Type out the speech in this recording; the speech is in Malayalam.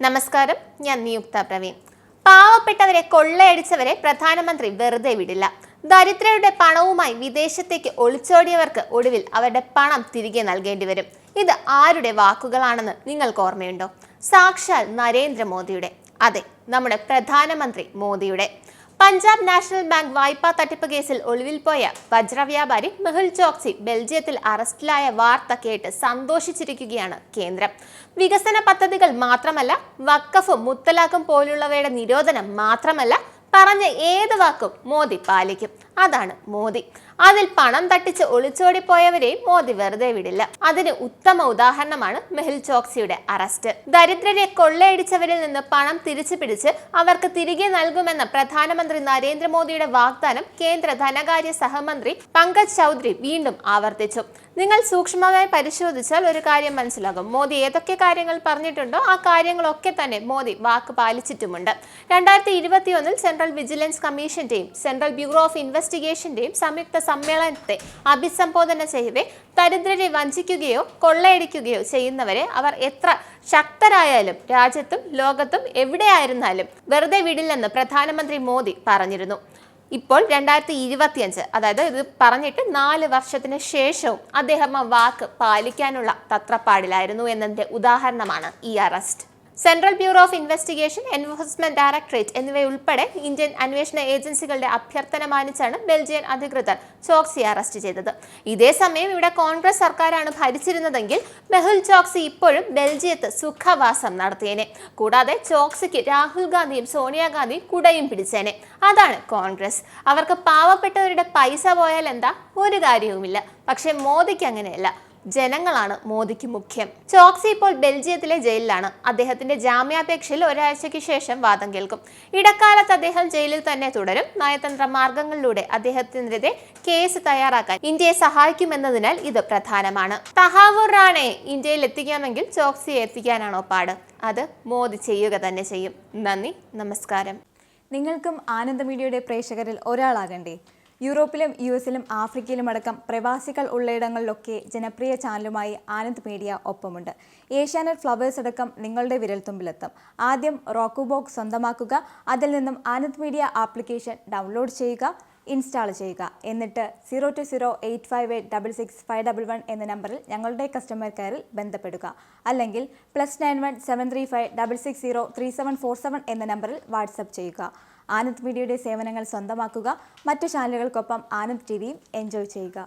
നമസ്കാരം, ഞാൻ നിയുക്ത പ്രവീൺ. പാവപ്പെട്ടവരെ കൊള്ളയടിച്ചവരെ പ്രധാനമന്ത്രി വെറുതെ വിടില്ല. ദരിദ്രരുടെ പണവുമായി വിദേശത്തേക്ക് ഒളിച്ചോടിയവർക്ക് ഒടുവിൽ അവരുടെ പണം തിരികെ നൽകേണ്ടി വരും. ഇത് ആരുടെ വാക്കുകളാണെന്ന് നിങ്ങൾക്ക് ഓർമ്മയുണ്ടോ? സാക്ഷാൽ നരേന്ദ്രമോദിയുടെ. അതെ, നമ്മുടെ പ്രധാനമന്ത്രി മോദിയുടെ. പഞ്ചാബ് നാഷണൽ ബാങ്ക് വായ്പാ തട്ടിപ്പ് കേസിൽ ഒളിവിൽ പോയ വജ്രവ്യാപാരി മെഹുൽ ചോക്സി ബെൽജിയത്തിൽ അറസ്റ്റിലായ വാർത്ത കേട്ട് സന്തോഷിച്ചിരിക്കുകയാണ് കേന്ദ്രം. വികസന പദ്ധതികൾ മാത്രമല്ല, വഖഫും മുത്തലാഖും പോലുള്ളവയുടെ നിരോധനം മാത്രമല്ല, പറഞ്ഞ ഏത് വാക്കും മോദി പാലിക്കും. അതാണ് മോദി. അതിൽ പണം തട്ടിച്ച് ഒളിച്ചോടിപ്പോയവരെയും മോദി വെറുതെ വിടില്ല. അതിന് ഉത്തമ ഉദാഹരണമാണ് മെഹുൽ ചോക്സിയുടെ അറസ്റ്റ്. ദരിദ്രരെ കൊള്ളയടിച്ചവരിൽ നിന്ന് പണം തിരിച്ചു പിടിച്ച് അവർക്ക് തിരികെ നൽകുമെന്ന പ്രധാനമന്ത്രി നരേന്ദ്രമോദിയുടെ വാഗ്ദാനം കേന്ദ്ര ധനകാര്യ സഹമന്ത്രി പങ്കജ് ചൗധരി വീണ്ടും ആവർത്തിച്ചു. നിങ്ങൾ സൂക്ഷ്മമായി പരിശോധിച്ചാൽ ഒരു കാര്യം മനസ്സിലാകും. മോദി ഏതൊക്കെ കാര്യങ്ങൾ പറഞ്ഞിട്ടുണ്ടോ ആ കാര്യങ്ങളൊക്കെ തന്നെ മോദി വാക്ക് പാലിച്ചിട്ടുമുണ്ട്. 2021 സെൻട്രൽ വിജിലൻസ് കമ്മീഷന്റെയും സെൻട്രൽ ബ്യൂറോ ഓഫ് ഇൻവെസ്റ്റിഗേഷന്റെയും സംയുക്ത സമ്മേളനത്തെ അഭിസംബോധന ചെയ്യവേ ദരിദ്രരെ വഞ്ചിക്കുകയോ കൊള്ളയടിക്കുകയോ ചെയ്യുന്നവരെ അവർ എത്ര ശക്തരായാലും രാജ്യത്തും ലോകത്തും എവിടെയായിരുന്നാലും വെറുതെ വിടില്ലെന്ന് പ്രധാനമന്ത്രി മോദി പറഞ്ഞിരുന്നു. ഇപ്പോൾ 2025, അതായത് ഇത് പറഞ്ഞിട്ട് 4 വർഷത്തിന് ശേഷവും അദ്ദേഹം ആ വാക്ക് പാലിക്കാനുള്ള തത്രപ്പാടിലായിരുന്നു എന്നതിന്റെ ഉദാഹരണമാണ് ഈ arrest. Central bureau of investigation, enforcement directorate എന്നിവയുൾപ്പെടെ ഇന്ത്യൻ അന്വേഷണ ഏജൻസികളുടെ അഭ്യർത്ഥന മാനിച്ചാണ് ബെൽജിയൻ അധികൃതർ ചോക്സിയെ അറസ്റ്റ് ചെയ്തത്. ഇതേസമയം ഇവിടെ കോൺഗ്രസ് സർക്കാരാണ് ഭരിച്ചിരുന്നതെങ്കിൽ മെഹുൽ ചോക്സി ഇപ്പോഴും ബെൽജിയത്ത് സുഖവാസം നടത്തിയേനെ. കൂടാതെ ചോക്സിക്ക് രാഹുൽ ഗാന്ധിയും സോണിയാഗാന്ധിയും കുടയും പിടിച്ചേനെ. അതാണ് കോൺഗ്രസ്. അവർക്ക് പാവപ്പെട്ടവരുടെ പൈസ പോയാൽ എന്താ, ഒരു കാര്യവുമില്ല. പക്ഷെ മോദിക്ക് അങ്ങനെയല്ല. ജനങ്ങളാണ് മോദിക്ക് മുഖ്യം. ചോക്സി ഇപ്പോൾ ബെൽജിയത്തിലെ ജയിലിലാണ്. അദ്ദേഹത്തിന്റെ ജാമ്യാപേക്ഷയിൽ ഒരാഴ്ചയ്ക്ക് ശേഷം വാദം കേൾക്കും. ഇടക്കാലത്ത് അദ്ദേഹം ജയിലിൽ തന്നെ തുടരും. നയതന്ത്ര മാർഗങ്ങളിലൂടെ അദ്ദേഹത്തിനെതിരെ കേസ് തയ്യാറാക്കാൻ ഇന്ത്യയെ സഹായിക്കുമെന്നതിനാൽ ഇത് പ്രധാനമാണ്. തഹാവൂർ റാണയെ ഇന്ത്യയിൽ എത്തിക്കാമെങ്കിൽ ചോക്സിയെ എത്തിക്കാനാണോ പാട്? അത് മോദി ചെയ്യുക തന്നെ ചെയ്യും. നന്ദി, നമസ്കാരം. നിങ്ങൾക്കും ആനന്ദ മീഡിയയുടെ പ്രേക്ഷകരിൽ ഒരാളാകണ്ടേ? യൂറോപ്പിലും US-ലും ആഫ്രിക്കയിലും അടക്കം പ്രവാസികൾ ഉള്ളയിടങ്ങളിലൊക്കെ ജനപ്രിയ ചാനലുമായി ആനന്ദ് മീഡിയ ഒപ്പമുണ്ട്. ഏഷ്യാനെറ്റ് ഫ്ലവേഴ്സ് അടക്കം നിങ്ങളുടെ വിരൽത്തുമ്പിലെത്തും. ആദ്യം റോക്കു ബോക്സ് സ്വന്തമാക്കുക. അതിൽ നിന്നും ആനന്ദ് മീഡിയ ആപ്ലിക്കേഷൻ ഡൗൺലോഡ് ചെയ്യുക, ഇൻസ്റ്റാൾ ചെയ്യുക. എന്നിട്ട് 02085866511 എന്ന നമ്പറിൽ ഞങ്ങളുടെ കസ്റ്റമർ കെയറിൽ ബന്ധപ്പെടുക. അല്ലെങ്കിൽ +91 735 660 3747 എന്ന നമ്പറിൽ വാട്സപ്പ് ചെയ്യുക. ആനന്ദ് മീഡിയയുടെ സേവനങ്ങൾ സ്വന്തമാക്കുക. മറ്റു ചാനലുകൾക്കൊപ്പം ആനന്ദ് TVയും എൻജോയ് ചെയ്യുക.